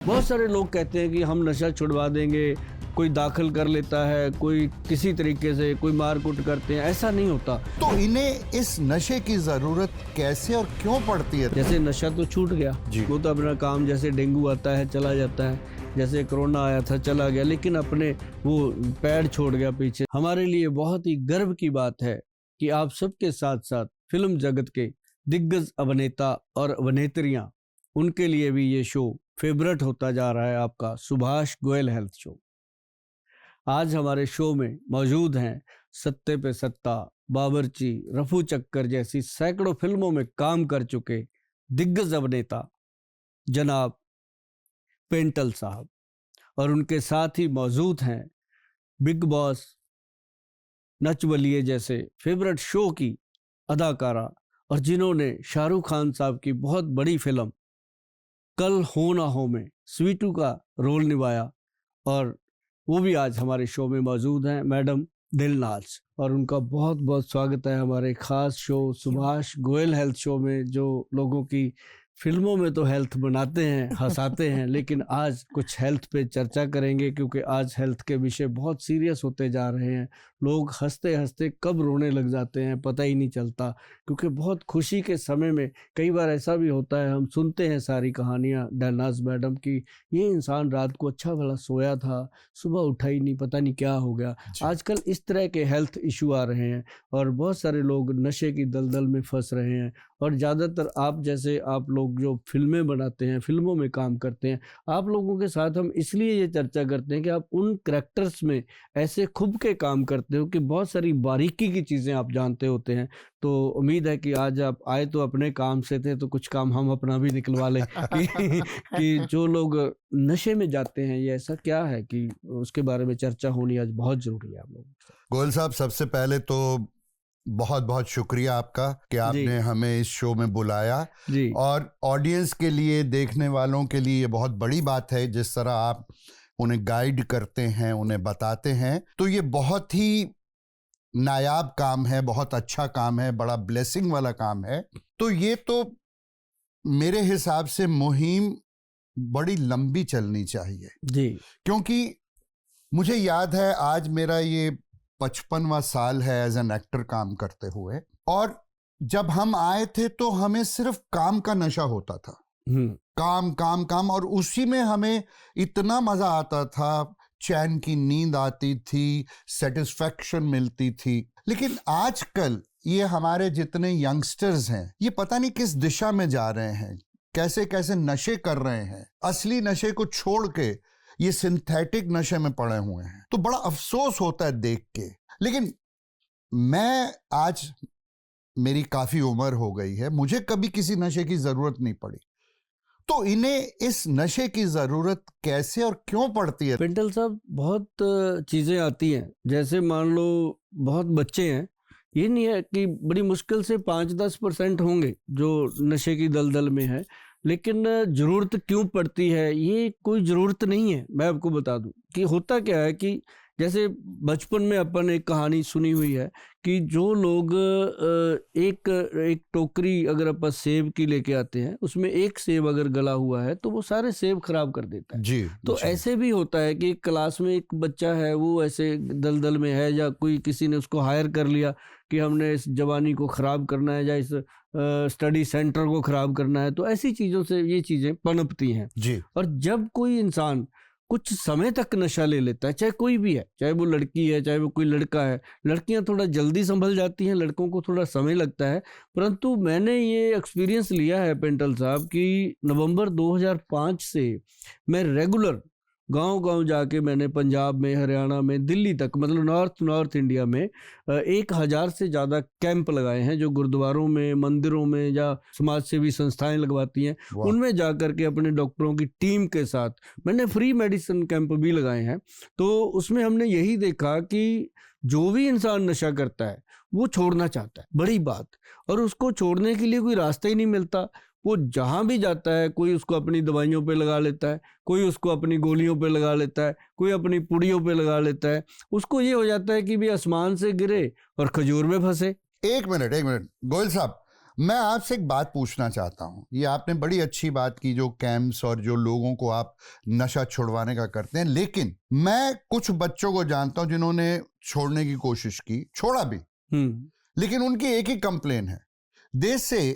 बहुत सारे लोग कहते हैं कि हम नशा छुड़वा देंगे, कोई दाखिल कर लेता है, कोई किसी तरीके से, कोई मारकूट करते हैं, ऐसा नहीं होता। तो इन्हें इस नशे की जरूरत कैसे और क्यों पड़ती है? जैसे नशा तो छूट गया, वो तो अपना काम, जैसे डेंगू आता है चला जाता है, जैसे कोरोना आया था चला गया, लेकिन अपने वो पैर छोड़ गया पीछे। हमारे लिए बहुत ही गर्व की बात है कि आप सबके साथ साथ फिल्म जगत के दिग्गज अभिनेता और अभिनेत्रियां, उनके लिए भी ये शो फेवरेट होता जा रहा है, आपका सुभाष गोयल हेल्थ शो। आज हमारे शो में मौजूद हैं सत्ते पे सत्ता, बावर्ची, रफू चक्कर जैसी सैकड़ों फिल्मों में काम कर चुके दिग्गज अभिनेता जनाब पेंटल साहब, और उनके साथ ही मौजूद हैं बिग बॉस, नच बलिए जैसे फेवरेट शो की अदाकारा, और जिन्होंने शाहरुख खान साहब की बहुत बड़ी फिल्म कल हो ना हो में स्वीटू का रोल निभाया, और वो भी आज हमारे शो में मौजूद हैं, मैडम दिलनाज। और उनका बहुत बहुत स्वागत है हमारे खास show Subhash Goyal health show में, जो लोगों की फिल्मों में तो हेल्थ बनाते हैं, हंसाते हैं, लेकिन आज कुछ हेल्थ पे चर्चा करेंगे, क्योंकि आज हेल्थ के विषय बहुत सीरियस होते जा रहे हैं। लोग हंसते हंसते कब रोने लग जाते हैं पता ही नहीं चलता, क्योंकि बहुत खुशी के समय में कई बार ऐसा भी होता है, हम सुनते हैं सारी कहानियाँ दिलनाज मैडम की, ये इंसान रात को अच्छा भला सोया था, सुबह उठा ही नहीं, पता नहीं क्या हो गया। आजकल इस तरह के हेल्थ इशू आ रहे हैं और बहुत सारे लोग नशे की दलदल में फंस रहे हैं। और ज़्यादातर आप जैसे आप लोग जो फिल्में बनाते हैं, फिल्मों में काम करते हैं, आप लोगों के साथ हम इसलिए ये चर्चा करते हैं कि आप उन कैरेक्टर्स में ऐसे खूब के काम करते हो कि बहुत सारी बारीकी की चीज़ें आप जानते होते हैं। तो उम्मीद है कि आज आप आए तो अपने काम से थे, तो कुछ काम हम अपना भी निकलवा लें कि जो लोग नशे में जाते हैं, ये ऐसा क्या है कि उसके बारे में चर्चा होनी आज बहुत ज़रूरी है आप लोगों के साथ। गोयल साहब, सबसे पहले तो बहुत बहुत शुक्रिया आपका कि आपने हमें इस शो में बुलाया जी। और ऑडियंस के लिए, देखने वालों के लिए ये बहुत बड़ी बात है जिस तरह आप उन्हें गाइड करते हैं, उन्हें बताते हैं। तो ये बहुत ही नायाब काम है, बहुत अच्छा काम है, बड़ा ब्लेसिंग वाला काम है। तो ये तो मेरे हिसाब से मुहिम बड़ी लंबी चलनी चाहिए जी, क्योंकि मुझे याद है आज मेरा ये 55वां साल है एज एन एक्टर काम करते हुए, और जब हम आए थे तो हमें सिर्फ काम का नशा होता था, काम काम काम, और उसी में हमें इतना मजा आता था, चैन की नींद आती थी, सेटिस्फैक्शन मिलती थी। लेकिन आजकल ये हमारे जितने यंगस्टर्स हैं, ये पता नहीं किस दिशा में जा रहे हैं, कैसे कैसे नशे कर रहे हैं, असली नशे को छोड़ के ये सिंथेटिक नशे में पड़े हुए हैं। तो बड़ा अफसोस होता है देख के। लेकिन मैं आज, मेरी काफी उम्र हो गई है, मुझे कभी किसी नशे की जरूरत नहीं पड़ी। तो इन्हें इस नशे की जरूरत कैसे और क्यों पड़ती है? पेंटल साहब, बहुत चीज़ें आती हैं, जैसे मान लो बहुत बच्चे हैं, ये नहीं है कि बड़ी मुश्किल से 5-10% होंगे जो नशे की दलदल में है, लेकिन ज़रूरत क्यों पड़ती है, ये कोई ज़रूरत नहीं है। मैं आपको बता दूं कि होता क्या है कि जैसे बचपन में अपन एक कहानी सुनी हुई है कि जो लोग एक टोकरी अगर अपन सेब की लेके आते हैं, उसमें एक सेब अगर गला हुआ है तो वो सारे सेब खराब कर देता है। जी, तो जी। ऐसे भी होता है कि क्लास में एक बच्चा है, वो ऐसे दलदल में है, या कोई किसी ने उसको हायर कर लिया कि हमने इस जवानी को ख़राब करना है या इस स्टडी सेंटर को ख़राब करना है, तो ऐसी चीज़ों से ये चीज़ें पनपती हैं। जी। और जब कोई इंसान कुछ समय तक नशा ले लेता है, चाहे कोई भी है, चाहे वो लड़की है, चाहे वो कोई लड़का है, लड़कियां थोड़ा जल्दी संभल जाती हैं, लड़कों को थोड़ा समय लगता है। परंतु मैंने ये एक्सपीरियंस लिया है पेंटल साहब कि नवंबर 2005 से मैं रेगुलर गांव-गांव जाके मैंने पंजाब में, हरियाणा में, दिल्ली तक, मतलब नॉर्थ इंडिया में 1000 से ज़्यादा कैंप लगाए हैं, जो गुरुद्वारों में, मंदिरों में या समाज सेवी संस्थाएं लगवाती हैं, उनमें जा कर के अपने डॉक्टरों की टीम के साथ मैंने फ्री मेडिसिन कैंप भी लगाए हैं। तो उसमें हमने यही देखा कि जो भी इंसान नशा करता है वो छोड़ना चाहता है, बड़ी बात, और उसको छोड़ने के लिए कोई रास्ता ही नहीं मिलता। वो जहाँ भी जाता है, कोई उसको अपनी दवाइयों पे लगा लेता है, कोई उसको अपनी गोलियों पे लगा लेता है, कोई अपनी पुड़ियों पे लगा लेता है। उसको ये हो जाता है कि भी आसमान से गिरे और खजूर में फंसे। एक मिनट गोयल साहब, मैं आपसे एक बात पूछना चाहता हूँ। ये आपने बड़ी अच्छी बात की, जो कैंप्स और जो लोगों को आप नशा छुड़वाने का करते हैं, लेकिन मैं कुछ बच्चों को जानता हूँ जिन्होंने छोड़ने की कोशिश की, छोड़ा भी, लेकिन उनकी एक ही कंप्लेन है, देश से,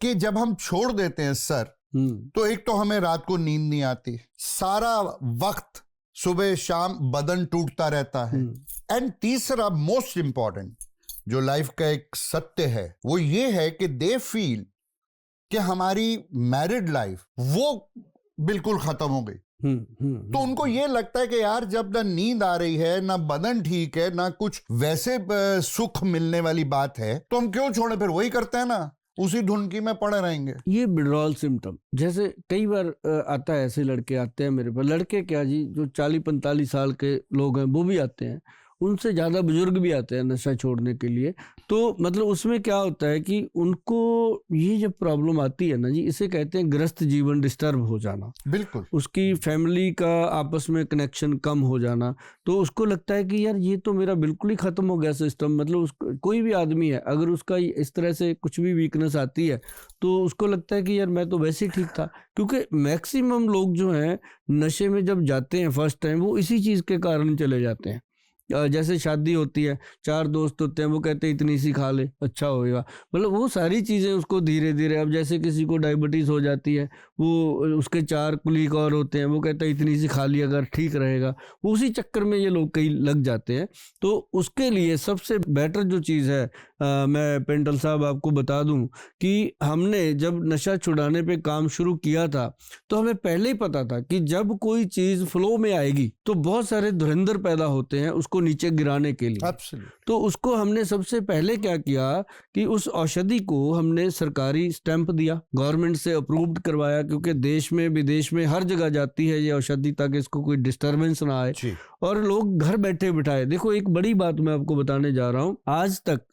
कि जब हम छोड़ देते हैं सर, तो एक तो हमें रात को नींद नहीं आती, सारा वक्त सुबह शाम बदन टूटता रहता है, एंड तीसरा मोस्ट इंपॉर्टेंट जो लाइफ का एक सत्य है वो ये है कि दे फील कि हमारी मैरिड लाइफ वो बिल्कुल खत्म हो गई। तो उनको ये लगता है कि यार जब ना नींद आ रही है, ना बदन ठीक है, ना कुछ वैसे सुख मिलने वाली बात है, तो हम क्यों छोड़े, फिर वही करते हैं ना, उसी धुन की में पड़े रहेंगे। ये विड्रॉल सिम्टम जैसे कई बार आता है, ऐसे लड़के आते हैं मेरे पास, लड़के क्या जी, जो 40-45 साल के लोग हैं वो भी आते हैं, उनसे ज़्यादा बुजुर्ग भी आते हैं नशा छोड़ने के लिए। तो मतलब उसमें क्या होता है कि उनको ये जब प्रॉब्लम आती है ना जी, इसे कहते हैं ग्रस्त जीवन डिस्टर्ब हो जाना, बिल्कुल, उसकी फैमिली का आपस में कनेक्शन कम हो जाना। तो उसको लगता है कि यार ये तो मेरा बिल्कुल ही ख़त्म हो गया सिस्टम। मतलब कोई भी आदमी है, अगर उसका इस तरह से कुछ भी वीकनेस आती है तो उसको लगता है कि यार मैं तो वैसे ही ठीक था। क्योंकि मैक्सिमम लोग जो हैं नशे में जब जाते हैं फर्स्ट टाइम, वो इसी चीज़ के कारण चले जाते हैं। जैसे शादी होती है, 4 दोस्त होते हैं, वो कहते हैं इतनी सी खा ले अच्छा होएगा, मतलब वो सारी चीज़ें उसको धीरे धीरे, अब जैसे किसी को डायबिटीज़ हो जाती है, वो उसके 4 कुलीग और होते हैं, वो कहते हैं इतनी सी खा ली अगर ठीक रहेगा, वो उसी चक्कर में ये लोग कई लग जाते हैं। तो उसके लिए सबसे बेटर जो चीज़ है, मैं पेंटल साहब आपको बता दूं कि हमने जब नशा छुड़ाने पे काम शुरू किया था तो हमें पहले ही पता था कि जब कोई चीज़ फ्लो में आएगी तो बहुत सारे धुरंधर पैदा होते हैं उसको नीचे गिराने के लिए। तो उसको हमने सबसे पहले क्या किया कि उस औषधि को हमने सरकारी स्टैंप दिया, गवर्नमेंट से अप्रूव्ड करवाया, क्योंकि देश में विदेश में हर जगह जाती है ये औषधि ताकि इसको कोई डिस्टर्बेंस ना आए, और लोग घर बैठे बिठाए। देखो एक बड़ी बात मैं आपको बताने जा रहा हूँ, आज तक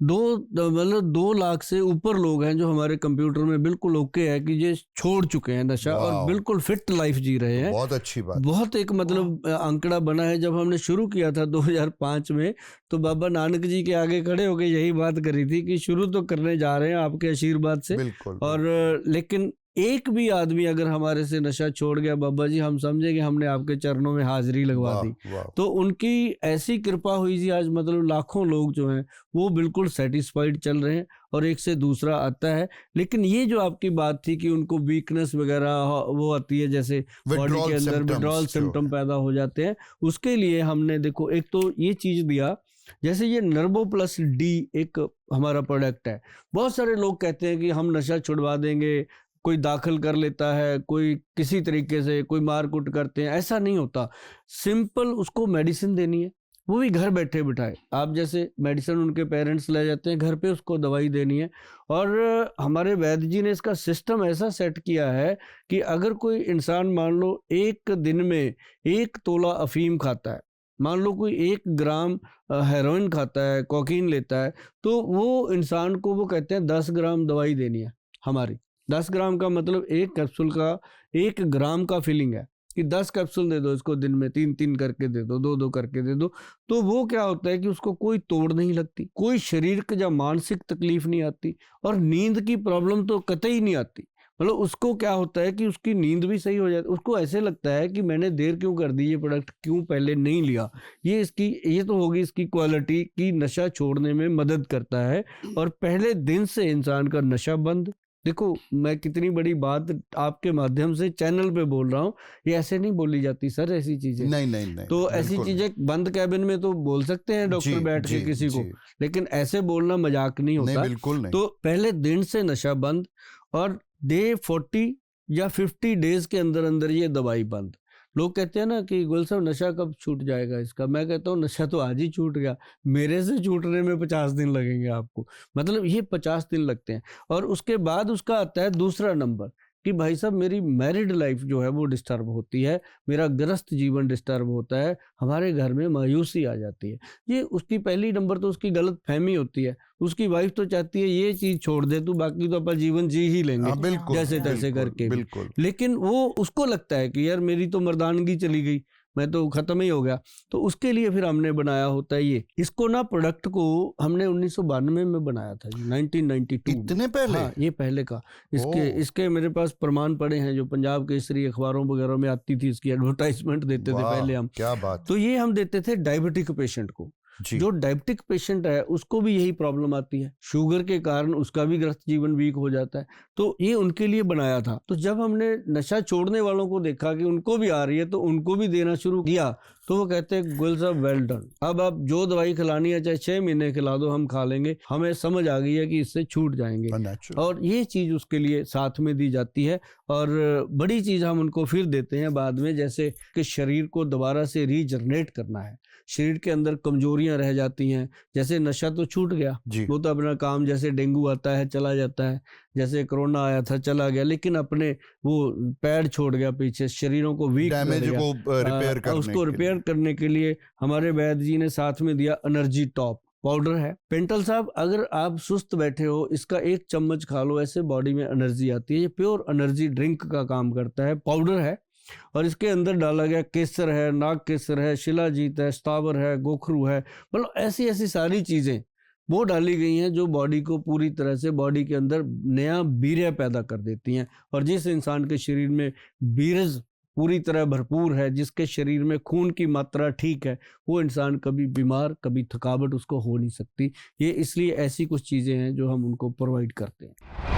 2 लाख से ऊपर लोग हैं जो हमारे कंप्यूटर में बिल्कुल ओके है कि ये छोड़ चुके हैं नशा और बिल्कुल फिट लाइफ जी रहे हैं। बहुत अच्छी बात, बहुत एक मतलब आंकड़ा बना है। जब हमने शुरू किया था 2005 में, तो बाबा नानक जी के आगे खड़े होकर यही बात करी थी कि शुरू तो करने जा रहे हैं आपके आशीर्वाद से, और लेकिन एक भी आदमी अगर हमारे से नशा छोड़ गया बाबा जी, हम समझे कि हमने आपके चरणों में हाजिरी लगवा दी। तो उनकी ऐसी कृपा हुई जी, आज मतलब लाखों लोग जो हैं वो बिल्कुल सेटिस्फाइड चल रहे हैं और एक से दूसरा आता है। लेकिन ये जो आपकी बात थी कि उनको वीकनेस वगैरह वो आती है, जैसे बॉडी के अंदर विड्रॉल सिम्टम पैदा हो जाते हैं, उसके लिए हमने देखो एक तो ये चीज दिया, जैसे ये नर्वो प्लस डी एक हमारा प्रोडक्ट है। बहुत सारे लोग कहते हैं कि हम नशा छुड़वा देंगे, कोई दाखिल कर लेता है, कोई किसी तरीके से, कोई मारकुट करते हैं, ऐसा नहीं होता। सिंपल उसको मेडिसिन देनी है, वो भी घर बैठे बिठाए। आप जैसे मेडिसिन उनके पेरेंट्स ले जाते हैं घर पे, उसको दवाई देनी है। और हमारे वैद्य जी ने इसका सिस्टम ऐसा सेट किया है कि अगर कोई इंसान मान लो एक दिन में 1 तोला अफीम खाता है, मान लो कोई 1 ग्राम हेरोइन खाता है, कोकीन लेता है, तो वो इंसान को वो कहते हैं 10 ग्राम दवाई देनी है हमारी। 10 ग्राम का मतलब 1 कैप्सूल का 1 ग्राम का फीलिंग है कि 10 कैप्सूल दे दो इसको, दिन में 3-3 करके दे दो, 2-2 करके दे दो। तो वो क्या होता है कि उसको कोई तोड़ नहीं लगती, कोई शारीरिक या मानसिक तकलीफ नहीं आती, और नींद की प्रॉब्लम तो कतई नहीं आती। मतलब उसको क्या होता है कि उसकी नींद भी सही हो जाती है। उसको ऐसे लगता है कि मैंने देर क्यों कर दी, ये प्रोडक्ट क्यों पहले नहीं लिया। ये तो होगी इसकी क्वालिटी कि नशा छोड़ने में मदद करता है, और पहले दिन से इंसान का नशा बंद। देखो मैं कितनी बड़ी बात आपके माध्यम से चैनल पे बोल रहा हूँ, ये ऐसे नहीं बोली जाती सर ऐसी चीजें। नहीं। तो ऐसी चीजें बंद कैबिन में तो बोल सकते हैं डॉक्टर बैठ के किसी को, लेकिन ऐसे बोलना मजाक नहीं होता। बिल्कुल नहीं। तो पहले दिन से नशा बंद, और डे 40 या 50 डेज के अंदर अंदर ये दवाई बंद। लोग कहते हैं ना कि गोयल साहब नशा कब छूट जाएगा इसका, मैं कहता हूँ नशा तो आज ही छूट गया, मेरे से छूटने में 50 दिन लगेंगे आपको। मतलब ये 50 दिन लगते हैं। और उसके बाद उसका आता है दूसरा नंबर कि भाई साहब मेरी मैरिड लाइफ जो है वो डिस्टर्ब होती है, मेरा ग्रस्त जीवन डिस्टर्ब होता है, हमारे घर में मायूसी आ जाती है। ये उसकी पहली नंबर तो उसकी गलत फहमी होती है। उसकी वाइफ तो चाहती है ये चीज छोड़ दे तू, बाकी तो अपन जीवन जी ही लेंगे जैसे तैसे करके। लेकिन वो उसको लगता है कि यार मेरी तो मर्दानगी चली गई, मैं तो खत्म ही हो गया। तो उसके लिए फिर हमने बनाया होता है ये। इसको ना प्रोडक्ट को हमने 1992 में बनाया था, 1992। इतने पहले? हाँ, ये पहले का। ओह। इसके मेरे पास प्रमाण पड़े हैं, जो पंजाब केसरी अखबारों वगैरह में आती थी, इसकी एडवर्टाइजमेंट देते थे वाह, पहले हम। क्या बात। तो ये हम देते थे डायबिटिक पेशेंट को। जी। जो डायबिटिक पेशेंट है उसको भी यही प्रॉब्लम आती है, शुगर के कारण उसका भी ग्रस्त जीवन वीक हो जाता है, तो ये उनके लिए बनाया था। तो जब हमने नशा छोड़ने वालों को देखा कि उनको भी आ रही है, तो उनको भी देना शुरू किया, तो वो कहते हैं गुल साहब वेल डन, अब आप जो दवाई खिलानी है चाहे 6 महीने खिला दो, हम खा लेंगे, हमें समझ आ गई है कि इससे छूट जाएंगे। और ये चीज उसके लिए साथ में दी जाती है। और बड़ी चीज हम उनको फिर देते हैं बाद में, जैसे कि शरीर को दोबारा से रीजनरेट करना है, शरीर के अंदर कमजोरियां रह जाती हैं। जैसे नशा तो छूट गया, वो तो अपना काम, जैसे डेंगू आता है चला जाता है, जैसे कोरोना आया था चला गया, लेकिन अपने वो पैर छोड़ गया पीछे, शरीरों को वीक डैमेज को रिपेयर करने के लिए हमारे वैद्य जी ने साथ में दिया एनर्जी टॉप पाउडर है। पेंटल साहब, अगर आप सुस्त बैठे हो, इसका 1 चम्मच खा लो, ऐसे बॉडी में एनर्जी आती है। ये प्योर एनर्जी ड्रिंक का काम करता है, पाउडर है। और इसके अंदर डाला गया केसर है, नाग केसर है, शिलाजीत है, स्थावर है, गोखरू है, मतलब ऐसी ऐसी सारी चीजें वो डाली गई हैं जो बॉडी को पूरी तरह से, बॉडी के अंदर नया वीर्य पैदा कर देती हैं। और जिस इंसान के शरीर में वीर्य पूरी तरह भरपूर है, जिसके शरीर में खून की मात्रा ठीक है, वो इंसान कभी बीमार, कभी थकावट उसको हो नहीं सकती। ये इसलिए ऐसी कुछ चीजें हैं जो हम उनको प्रोवाइड करते हैं।